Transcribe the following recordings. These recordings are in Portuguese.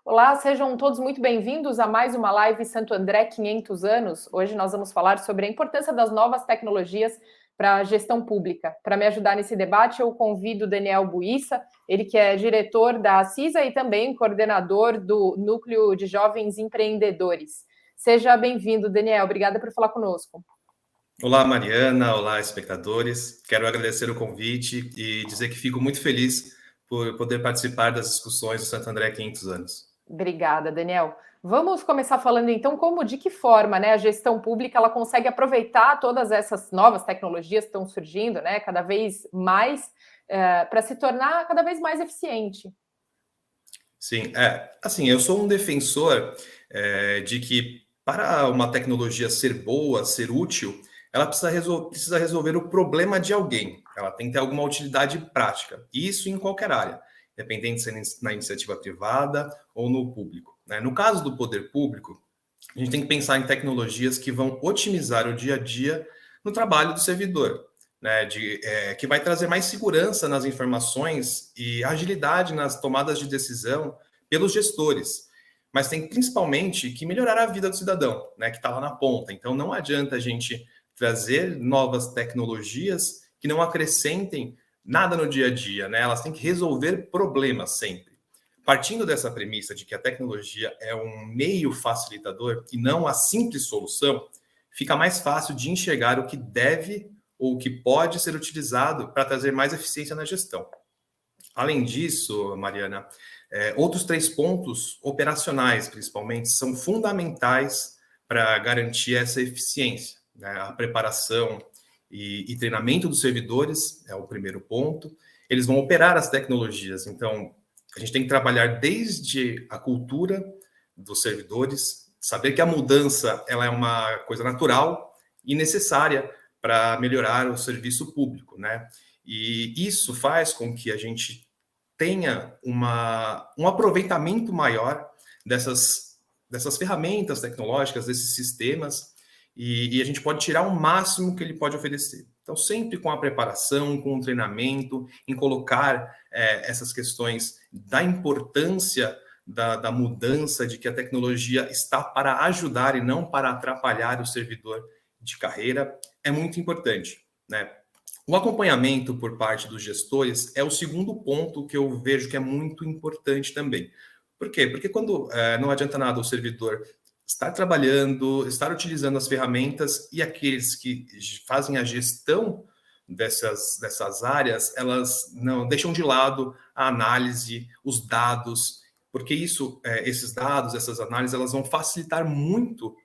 Olá, sejam todos muito bem-vindos a mais uma live Santo André 500 anos. Hoje nós vamos falar sobre a importância das novas tecnologias para a gestão pública. Para me ajudar nesse debate, eu convido o Daniel Buissa, ele que é diretor da CISA e também coordenador do Núcleo de Jovens Empreendedores. Seja bem-vindo, Daniel. Obrigada por falar conosco. Olá, Mariana. Olá, espectadores. Quero agradecer o convite e dizer que fico muito feliz por poder participar das discussões do Santo André 500 anos. Obrigada, Daniel. Vamos começar falando então de que forma, né, a gestão pública ela consegue aproveitar todas essas novas tecnologias que estão surgindo, né, cada vez mais, para se tornar cada vez mais eficiente. Sim, assim, eu sou um defensor de que para uma tecnologia ser boa, ser útil, ela precisa resolver o problema de alguém. Ela tem que ter alguma utilidade prática. Isso em qualquer área, independente se é na iniciativa privada ou no público, né? No caso do poder público, a gente tem que pensar em tecnologias que vão otimizar o dia a dia no trabalho do servidor, né? Que vai trazer mais segurança nas informações e agilidade nas tomadas de decisão pelos gestores. Mas tem principalmente que melhorar a vida do cidadão, né? Que está lá na ponta. Então não adianta a gente trazer novas tecnologias que não acrescentem nada no dia a dia, né? Elas têm que resolver problemas sempre. Partindo dessa premissa de que a tecnologia é um meio facilitador e não a simples solução, fica mais fácil de enxergar o que deve ou o que pode ser utilizado para trazer mais eficiência na gestão. Além disso, Mariana, outros 3 pontos operacionais, principalmente, são fundamentais para garantir essa eficiência, né? A preparação e treinamento dos servidores é o primeiro ponto. Eles vão operar as tecnologias, então a gente tem que trabalhar desde a cultura dos servidores, saber que a mudança ela é uma coisa natural e necessária para melhorar o serviço público, né? E isso faz com que a gente tenha um aproveitamento maior dessas ferramentas tecnológicas, desses sistemas, e a gente pode tirar o máximo que ele pode oferecer. Então, sempre com a preparação, com o treinamento, em colocar essas questões da importância da mudança, de que a tecnologia está para ajudar e não para atrapalhar o servidor de carreira, é muito importante, né? O acompanhamento por parte dos gestores é o segundo ponto que eu vejo que é muito importante também. Por quê? Porque quando não adianta nada o servidor estar trabalhando, estar utilizando as ferramentas e aqueles que fazem a gestão dessas áreas, elas não deixam de lado a análise, os dados, porque esses dados, essas análises, elas vão facilitar muito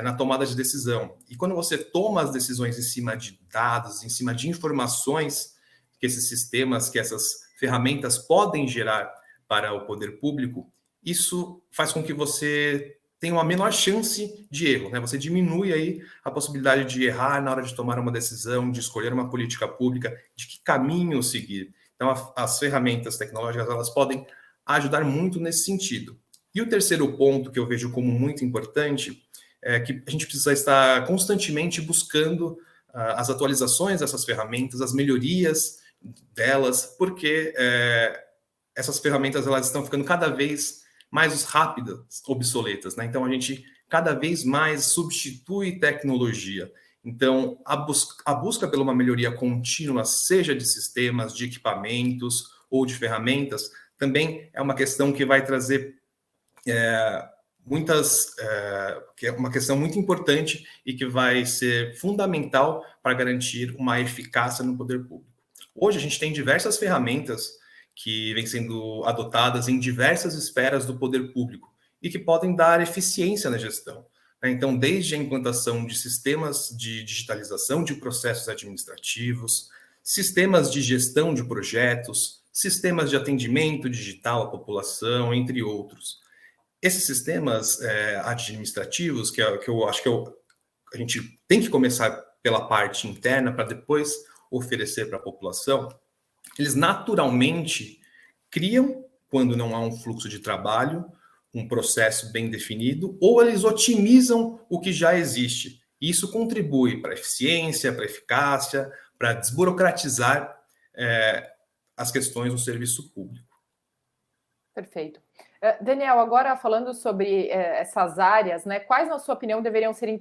na tomada de decisão. E quando você toma as decisões em cima de dados, em cima de informações que esses sistemas, que essas ferramentas podem gerar para o poder público, isso faz com que você tenha uma menor chance de erro, né? Você diminui aí a possibilidade de errar na hora de tomar uma decisão, de escolher uma política pública, de que caminho seguir. Então, as ferramentas tecnológicas, elas podem ajudar muito nesse sentido. E o terceiro ponto que eu vejo como muito importante é que a gente precisa estar constantemente buscando as atualizações dessas ferramentas, as melhorias delas, porque essas ferramentas elas estão ficando cada vez mais rápidas, obsoletas, né? Então a gente cada vez mais substitui tecnologia. Então a busca por uma melhoria contínua, seja de sistemas, de equipamentos ou de ferramentas, também é uma questão que vai trazer que é uma questão muito importante e que vai ser fundamental para garantir uma eficácia no poder público. Hoje a gente tem diversas ferramentas que vêm sendo adotadas em diversas esferas do poder público e que podem dar eficiência na gestão, né? Então, desde a implantação de sistemas de digitalização de processos administrativos, sistemas de gestão de projetos, sistemas de atendimento digital à população, entre outros. Esses sistemas administrativos, que eu acho que a gente tem que começar pela parte interna para depois oferecer para a população, eles naturalmente criam, quando não há um fluxo de trabalho, um processo bem definido, ou eles otimizam o que já existe. E isso contribui para a eficiência, para a eficácia, para desburocratizar as questões do serviço público. Perfeito. Daniel, agora falando sobre essas áreas, né, quais, na sua opinião, deveriam ser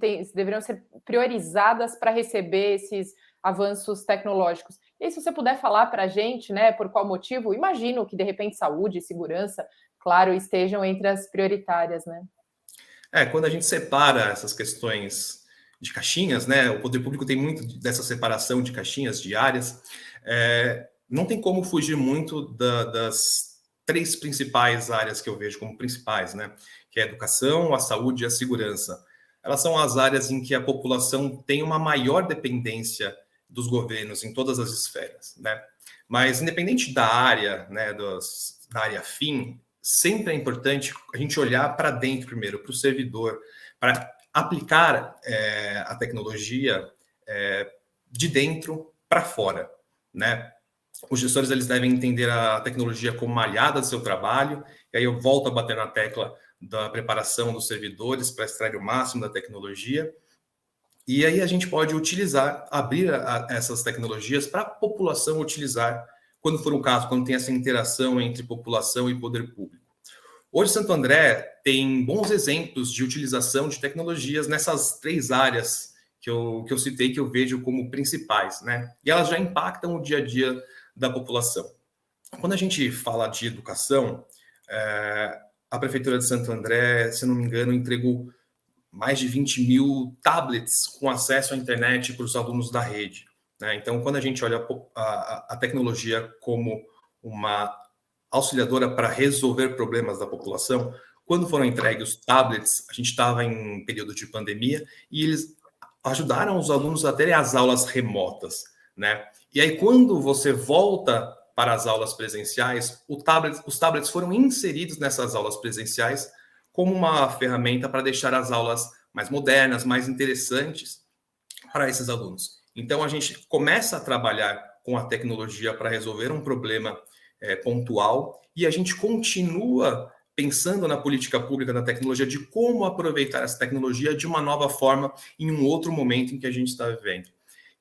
priorizadas para receber esses avanços tecnológicos? E se você puder falar para a gente, né, por qual motivo, imagino que, de repente, saúde e segurança, claro, estejam entre as prioritárias, né? Quando a gente separa essas questões de caixinhas, né, o poder público tem muito dessa separação de caixinhas, de áreas, não tem como fugir muito das três principais áreas que eu vejo como principais, né, que é a educação, a saúde e a segurança. Elas são as áreas em que a população tem uma maior dependência dos governos em todas as esferas, né? Mas independente da área, né, da área fim, sempre é importante a gente olhar para dentro primeiro, para o servidor, para aplicar a tecnologia de dentro para fora, né? Os gestores eles devem entender a tecnologia como uma aliada do seu trabalho, e aí eu volto a bater na tecla da preparação dos servidores para extrair o máximo da tecnologia, e aí a gente pode utilizar, abrir essas tecnologias para a população utilizar, quando for o caso, quando tem essa interação entre população e poder público. Hoje, Santo André tem bons exemplos de utilização de tecnologias nessas três áreas que eu citei, que eu vejo como principais, né? E elas já impactam o dia a dia da população. Quando a gente fala de educação, a Prefeitura de Santo André, se não me engano, entregou mais de 20 mil tablets com acesso à internet para os alunos da rede, né? Então, quando a gente olha a tecnologia como uma auxiliadora para resolver problemas da população, quando foram entregues os tablets, a gente estava em período de pandemia e eles ajudaram os alunos a terem as aulas remotas, né? E aí, quando você volta para as aulas presenciais, os tablets foram inseridos nessas aulas presenciais como uma ferramenta para deixar as aulas mais modernas, mais interessantes para esses alunos. Então, a gente começa a trabalhar com a tecnologia para resolver um problema pontual, e a gente continua pensando na política pública da tecnologia, de como aproveitar essa tecnologia de uma nova forma em um outro momento em que a gente está vivendo.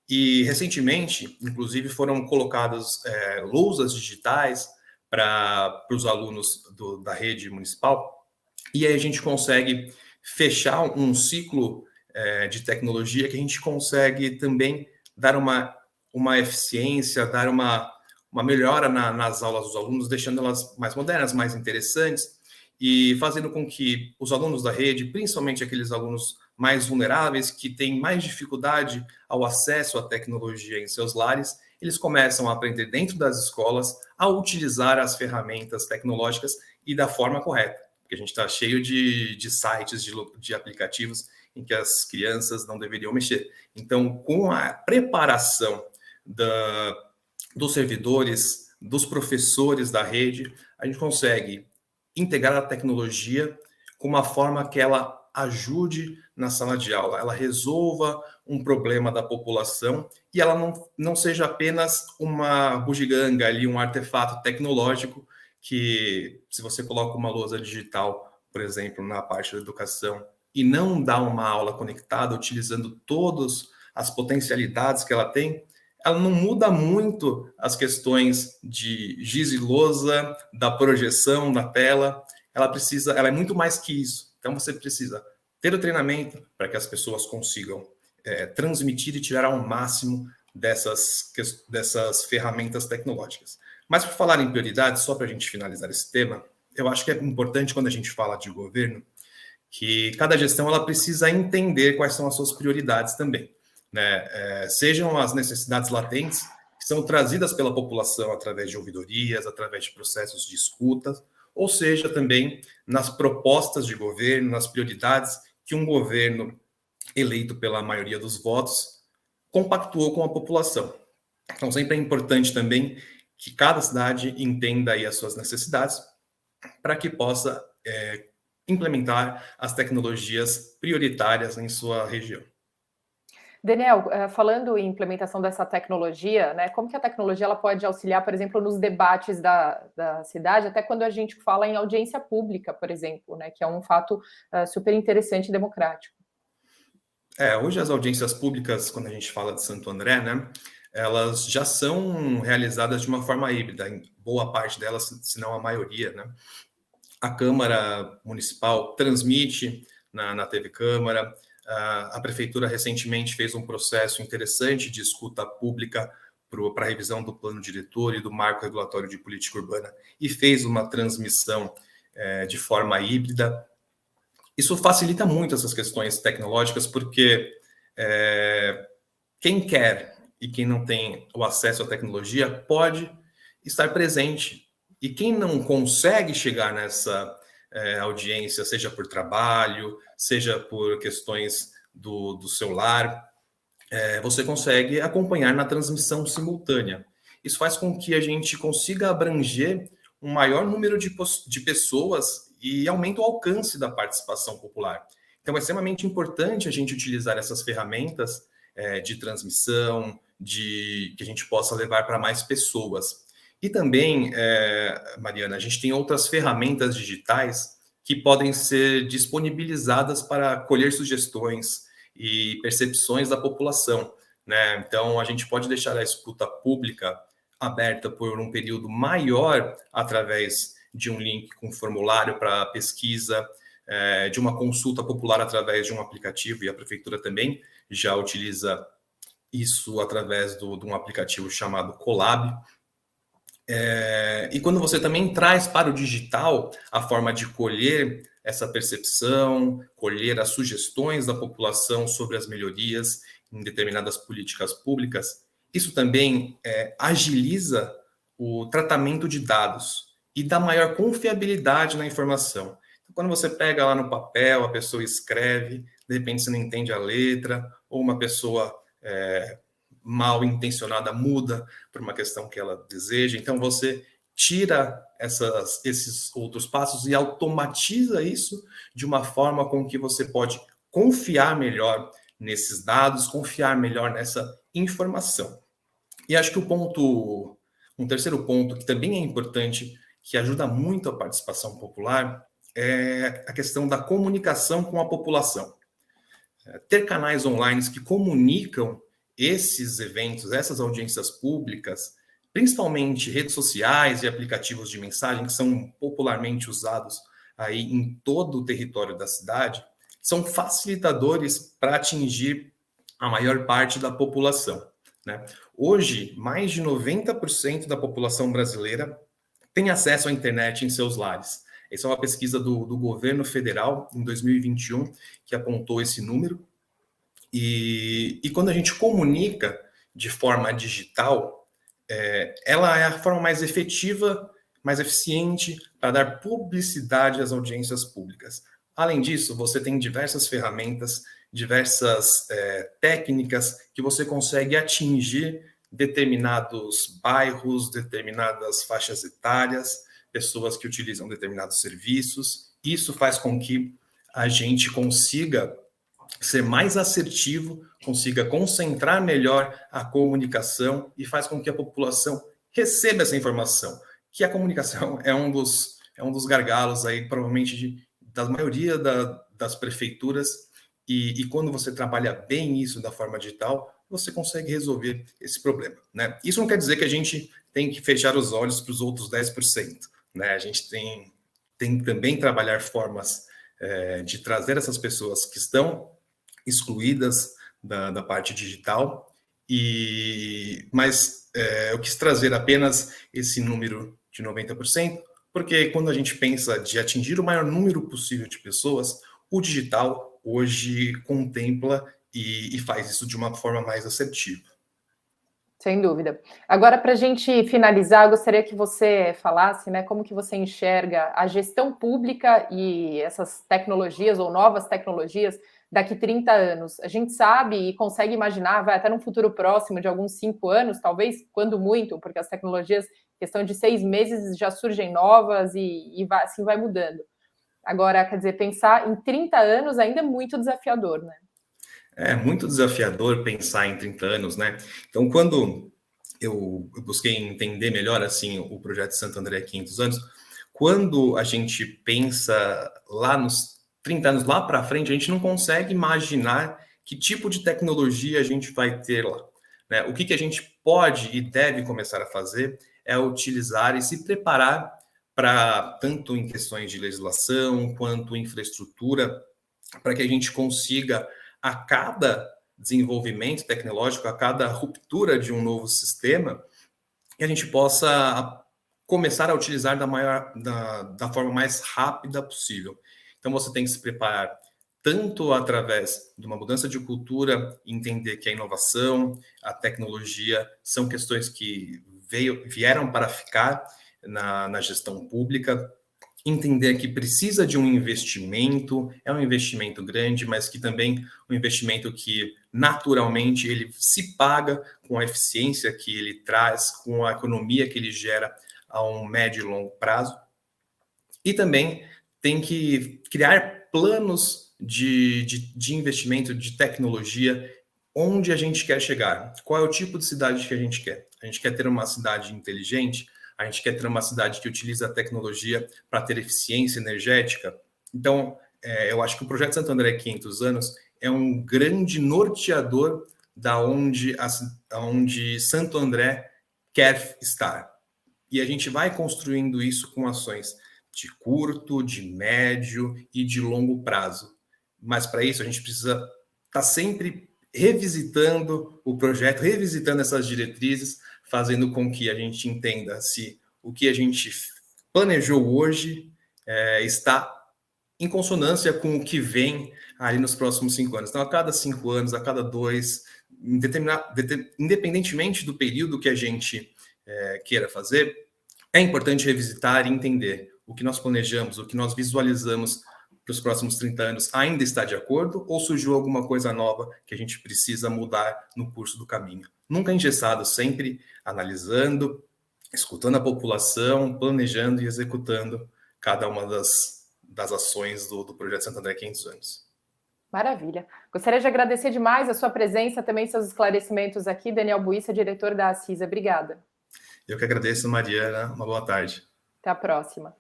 E, recentemente, inclusive, foram colocadas lousas digitais para os alunos da rede municipal, e aí a gente consegue fechar um ciclo de tecnologia que a gente consegue também dar uma eficiência, dar uma melhora nas aulas dos alunos, deixando elas mais modernas, mais interessantes, e fazendo com que os alunos da rede, principalmente aqueles alunos mais vulneráveis, que têm mais dificuldade ao acesso à tecnologia em seus lares, eles começam a aprender dentro das escolas a utilizar as ferramentas tecnológicas e da forma correta. Porque a gente está cheio de sites, de aplicativos em que as crianças não deveriam mexer. Então, com a preparação dos servidores, dos professores da rede, a gente consegue integrar a tecnologia com uma forma que ela ajude na sala de aula, ela resolva um problema da população e ela não seja apenas uma bugiganga ali, um artefato tecnológico que, se você coloca uma lousa digital, por exemplo, na parte da educação, e não dá uma aula conectada, utilizando todas as potencialidades que ela tem, ela não muda muito as questões de giz e lousa, da projeção na tela. Ela é muito mais que isso. Então, você precisa ter o treinamento para que as pessoas consigam transmitir e tirar ao máximo dessas ferramentas tecnológicas. Mas, por falar em prioridades, só para a gente finalizar esse tema, eu acho que é importante, quando a gente fala de governo, que cada gestão ela precisa entender quais são as suas prioridades também, né? Sejam as necessidades latentes, que são trazidas pela população através de ouvidorias, através de processos de escuta, ou seja, também nas propostas de governo, nas prioridades que um governo eleito pela maioria dos votos compactuou com a população. Então, sempre é importante também que cada cidade entenda aí as suas necessidades para que possa implementar as tecnologias prioritárias em sua região. Daniel, falando em implementação dessa tecnologia, né, como que a tecnologia ela pode auxiliar, por exemplo, nos debates da cidade, até quando a gente fala em audiência pública, por exemplo, né, que é um fato super interessante e democrático? Hoje as audiências públicas, quando a gente fala de Santo André, né, elas já são realizadas de uma forma híbrida, em boa parte delas, se não a maioria, né? A Câmara Municipal transmite na TV Câmara. A Prefeitura recentemente fez um processo interessante de escuta pública para a revisão do plano diretor e do marco regulatório de política urbana e fez uma transmissão de forma híbrida. Isso facilita muito essas questões tecnológicas, porque quem quer e quem não tem o acesso à tecnologia pode estar presente. E quem não consegue chegar nessa audiência, seja por trabalho, seja por questões do celular, você consegue acompanhar na transmissão simultânea. Isso faz com que a gente consiga abranger um maior número de pessoas e aumenta o alcance da participação popular. Então, é extremamente importante a gente utilizar essas ferramentas de transmissão, que a gente possa levar para mais pessoas. E também, Mariana, a gente tem outras ferramentas digitais que podem ser disponibilizadas para colher sugestões e percepções da população, né? Então, a gente pode deixar a escuta pública aberta por um período maior através de um link com formulário para pesquisa, de uma consulta popular através de um aplicativo, e a Prefeitura também já utiliza isso através de um aplicativo chamado Colab. E quando você também traz para o digital a forma de colher essa percepção, colher as sugestões da população sobre as melhorias em determinadas políticas públicas, isso também agiliza o tratamento de dados e dá maior confiabilidade na informação. Então, quando você pega lá no papel, a pessoa escreve, de repente você não entende a letra, ou uma pessoa mal intencionada muda por uma questão que ela deseja. Então, você tira esses outros passos e automatiza isso de uma forma com que você pode confiar melhor nesses dados, confiar melhor nessa informação. E acho que um terceiro ponto que também é importante, que ajuda muito a participação popular, é a questão da comunicação com a população. Ter canais online que comunicam esses eventos, essas audiências públicas, principalmente redes sociais e aplicativos de mensagem, que são popularmente usados aí em todo o território da cidade, são facilitadores para atingir a maior parte da população, né? Hoje, mais de 90% da população brasileira tem acesso à internet em seus lares. Essa é uma pesquisa do governo federal, em 2021, que apontou esse número. E quando a gente comunica de forma digital, ela é a forma mais efetiva, mais eficiente para dar publicidade às audiências públicas. Além disso, você tem diversas ferramentas, diversas técnicas que você consegue atingir determinados bairros, determinadas faixas etárias, pessoas que utilizam determinados serviços. Isso faz com que a gente consiga ser mais assertivo, consiga concentrar melhor a comunicação e faz com que a população receba essa informação, que a comunicação é um dos gargalos aí, provavelmente, da maioria das prefeituras, e quando você trabalha bem isso da forma digital, você consegue resolver esse problema, né? Isso não quer dizer que a gente tem que fechar os olhos para os outros 10%, né? A gente tem que também trabalhar formas de trazer essas pessoas que estão excluídas da parte digital, mas eu quis trazer apenas esse número de 90%, porque quando a gente pensa de atingir o maior número possível de pessoas, o digital hoje contempla e faz isso de uma forma mais assertiva. Sem dúvida. Agora, para a gente finalizar, eu gostaria que você falasse, né, como que você enxerga a gestão pública e essas tecnologias ou novas tecnologias daqui 30 anos. A gente sabe e consegue imaginar, vai até num futuro próximo de alguns 5 anos, talvez, quando muito, porque as tecnologias, questão de 6 meses, já surgem novas e assim vai mudando. Agora, quer dizer, pensar em 30 anos ainda é muito desafiador, né? É muito desafiador pensar em 30 anos, né? Então, quando eu busquei entender melhor assim o projeto Santo André 500 anos, quando a gente pensa lá nos 30 anos lá para frente, a gente não consegue imaginar que tipo de tecnologia a gente vai ter lá, né? O que a gente pode e deve começar a fazer é utilizar e se preparar para tanto em questões de legislação quanto infraestrutura, para que a gente consiga, a cada desenvolvimento tecnológico, a cada ruptura de um novo sistema, que a gente possa começar a utilizar da forma mais rápida possível. Então, você tem que se preparar tanto através de uma mudança de cultura, entender que a inovação, a tecnologia são questões que vieram para ficar na gestão pública, entender que precisa de um investimento, é um investimento grande, mas que também um investimento que naturalmente ele se paga com a eficiência que ele traz, com a economia que ele gera a um médio e longo prazo. E também tem que criar planos de investimento, de tecnologia, onde a gente quer chegar. Qual é o tipo de cidade que a gente quer? A gente quer ter uma cidade inteligente? A gente quer ter uma cidade que utiliza a tecnologia para ter eficiência energética? Então, eu acho que o Projeto Santo André 500 anos é um grande norteador da onde Santo André quer estar. E a gente vai construindo isso com ações de curto, de médio e de longo prazo. Mas para isso a gente precisa estar sempre revisitando o projeto, revisitando essas diretrizes, fazendo com que a gente entenda se o que a gente planejou hoje está em consonância com o que vem ali nos próximos 5 anos. Então, a cada 5 anos, a cada 2, independentemente do período que a gente queira fazer, é importante revisitar e entender o que nós planejamos, o que nós visualizamos para os próximos 30 anos ainda está de acordo ou surgiu alguma coisa nova que a gente precisa mudar no curso do caminho. Nunca engessado, sempre analisando, escutando a população, planejando e executando cada uma das ações do Projeto Santo André 500 anos. Maravilha. Gostaria de agradecer demais a sua presença, também seus esclarecimentos aqui. Daniel Buissa, diretor da Acisa. Obrigada. Eu que agradeço, Mariana. Uma boa tarde. Até a próxima.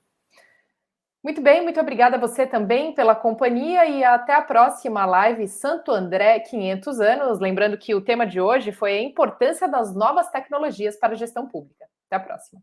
Muito bem, muito obrigada a você também pela companhia e até a próxima live Santo André 500 anos. Lembrando que o tema de hoje foi a importância das novas tecnologias para a gestão pública. Até a próxima.